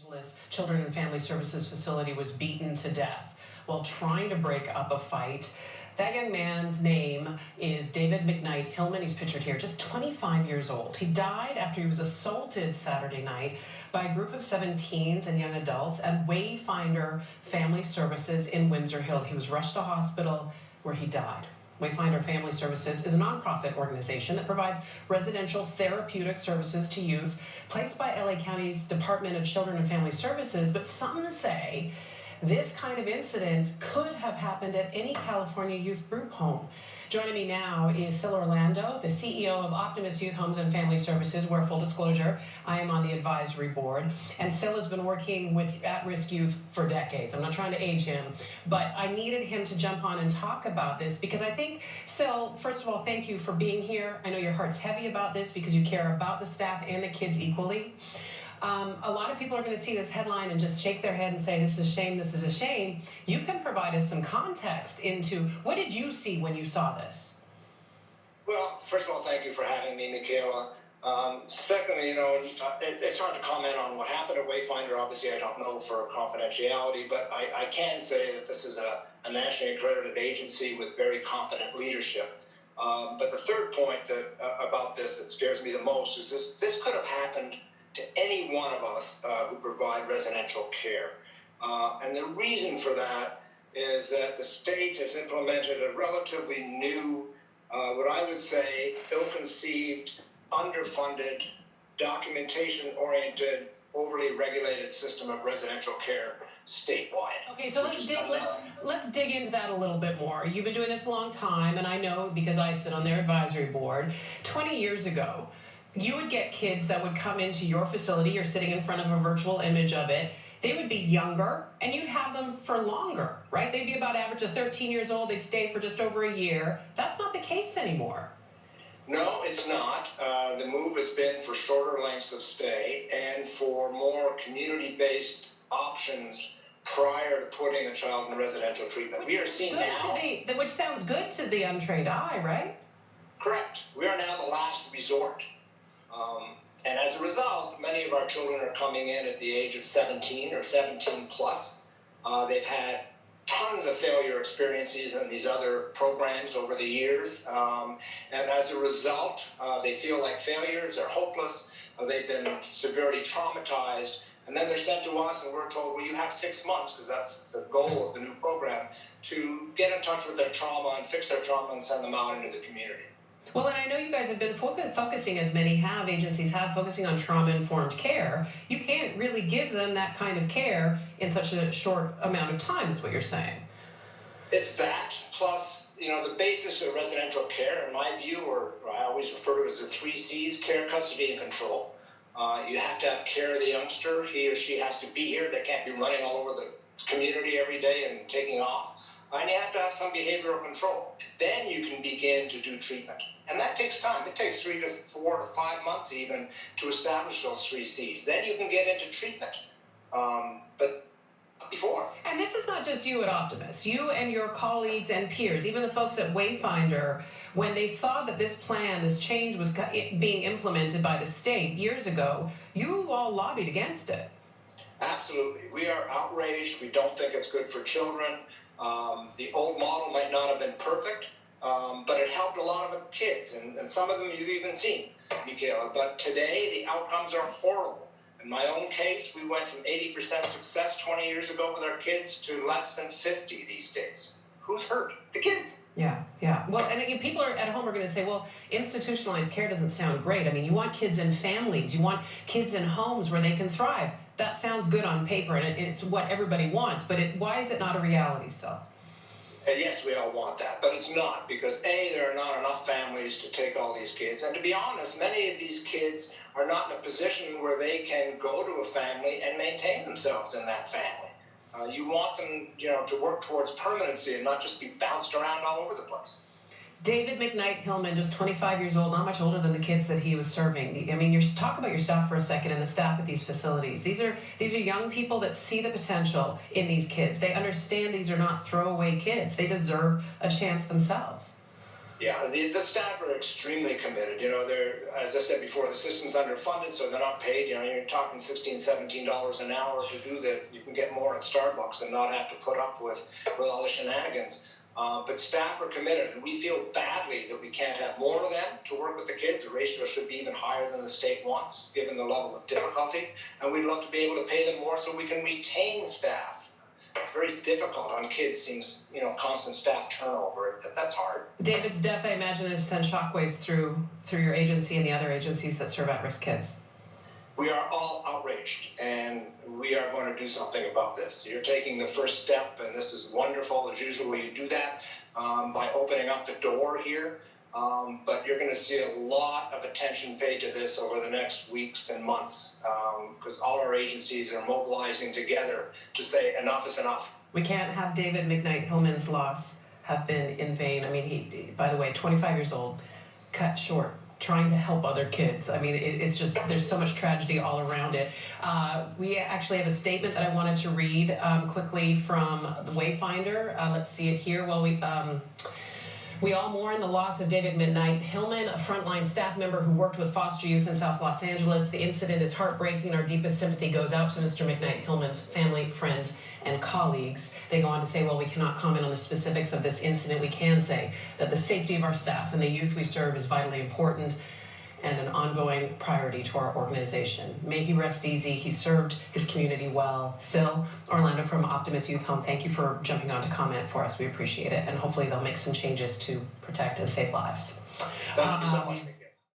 Angeles Children and Family Services facility was beaten to death while trying to break up a fight. That young man's name is David McKnight Hillman. He's pictured here, just 25 years old. He died after he was assaulted Saturday night by a group of 17s and young adults at Wayfinder Family Services in Windsor Hill. He was rushed to hospital where he died. Wayfinder Family Services is a nonprofit organization that provides residential therapeutic services to youth placed by LA County's Department of Children and Family Services, but some say this kind of incident could have happened at any California youth group home. Joining me now is Sil Orlando, the CEO of Optimus Youth Homes and Family Services, where, full disclosure, I am on the advisory board. And Sil has been working with at-risk youth for decades. I'm not trying to age him, but I needed him to jump on and talk about this because I think, Sil, first of all, thank you for being here. I know your heart's heavy about this because you care about the staff and the kids equally. A lot of people are going to see this headline and just shake their head and say, this is a shame, this is a shame. You can provide us some context into what did you see when you saw this? Well, first of all, thank you for having me, Michaela. Secondly, it's hard to comment on what happened at Wayfinder. Obviously, I don't know for confidentiality, but I can say that this is a nationally accredited agency with very competent leadership. But the third point about this that scares me the most is this could have happened to any one of us who provide residential care. And the reason for that is that the state has implemented a relatively new, what I would say, ill-conceived, underfunded, documentation-oriented, overly regulated system of residential care statewide. Okay, so let's dig into that a little bit more. You've been doing this a long time, and I know because I sit on their advisory board. 20 years ago, you would get kids that would come into your facility. You're sitting in front of a virtual image of it. They would be younger, and you'd have them for longer, right? They'd be about average of 13 years old. They'd stay for just over a year. That's not the case anymore. No, it's not. The move has been for shorter lengths of stay and for more community-based options prior to putting a child in residential treatment. We are seeing now... Which sounds good to the untrained eye, right? Correct. We are now the last resort. And as a result, many of our children are coming in at the age of 17 or 17 plus. They've had tons of failure experiences in these other programs over the years. And as a result, they feel like failures, they're hopeless, they've been severely traumatized. And then they're sent to us and we're told, well, you have 6 months, because that's the goal of the new program, to get in touch with their trauma and fix their trauma and send them out into the community. Well, and I know you guys have been focusing, as many agencies have, focusing on trauma-informed care. You can't really give them that kind of care in such a short amount of time, is what you're saying. It's that, plus, the basis of residential care, in my view, or I always refer to it as the 3 C's, care, custody, and control. You have to have care of the youngster. He or she has to be here. They can't be running all over the community every day and taking off. And you have to have some behavioral control. Then you can begin to do treatment. And that takes time. It takes 3 to 4 to 5 months even to establish those 3 C's. Then you can get into treatment. But before. And this is not just you at Optimus. You and your colleagues and peers, even the folks at Wayfinder, when they saw that this plan, this change was being implemented by the state years ago, you all lobbied against it. Absolutely. We are outraged. We don't think it's good for children. The old model might not have been perfect, but it helped a lot of the kids, and some of them you've even seen, Michaela. But today, the outcomes are horrible. In my own case, we went from 80% success 20 years ago with our kids to less than 50 these days. Who's hurt? The kids. Yeah. Well, and again, people at home are going to say, well, institutionalized care doesn't sound great. I mean, you want kids in families. You want kids in homes where they can thrive. That sounds good on paper, and it's what everybody wants, but why is it not a reality, so? Yes, we all want that, but it's not, because A, there are not enough families to take all these kids, and to be honest, many of these kids are not in a position where they can go to a family and maintain themselves in that family. You want them, to work towards permanency and not just be bounced around all over the place. David McKnight Hillman, just 25 years old, not much older than the kids that he was serving. I mean, talk about your staff for a second and the staff at these facilities. These are young people that see the potential in these kids. They understand these are not throwaway kids. They deserve a chance themselves. Yeah, the staff are extremely committed. You know, they're, as I said before, the system's underfunded, so they're not paid. You know, you're talking $16, $17 an hour to do this. You can get more at Starbucks and not have to put up with all the shenanigans. But staff are committed, and we feel badly that we can't have more of them to work with the kids. The ratio should be even higher than the state wants, given the level of difficulty. And we'd love to be able to pay them more so we can retain staff. It's very difficult on kids, seems, you know, constant staff turnover. That's hard. David's death, I imagine, has sent shockwaves through your agency and the other agencies that serve at-risk kids. We are all outraged, and we are going to do something about this. You're taking the first step, and this is wonderful. As usual, you do that by opening up the door here. But you're going to see a lot of attention paid to this over the next weeks and months, because all our agencies are mobilizing together to say enough is enough. We can't have David McKnight Hillman's loss have been in vain. I mean, he, by the way, 25 years old, cut short, trying to help other kids. I mean, it's just, there's so much tragedy all around it. We actually have a statement that I wanted to read quickly from the Wayfinder. Let's see it here. Well, we all mourn the loss of David McKnight Hillman, a frontline staff member who worked with foster youth in South Los Angeles. The incident is heartbreaking. Our deepest sympathy goes out to Mr. McKnight Hillman's family, friends, and colleagues. They go on to say, well, we cannot comment on the specifics of this incident. We can say that the safety of our staff and the youth we serve is vitally important and an ongoing priority to our organization. May he rest easy. He served his community well. Sil, Orlando from Optimus Youth Home, thank you for jumping on to comment for us. We appreciate it, and hopefully they'll make some changes to protect and save lives. Thank you so much, Michaela.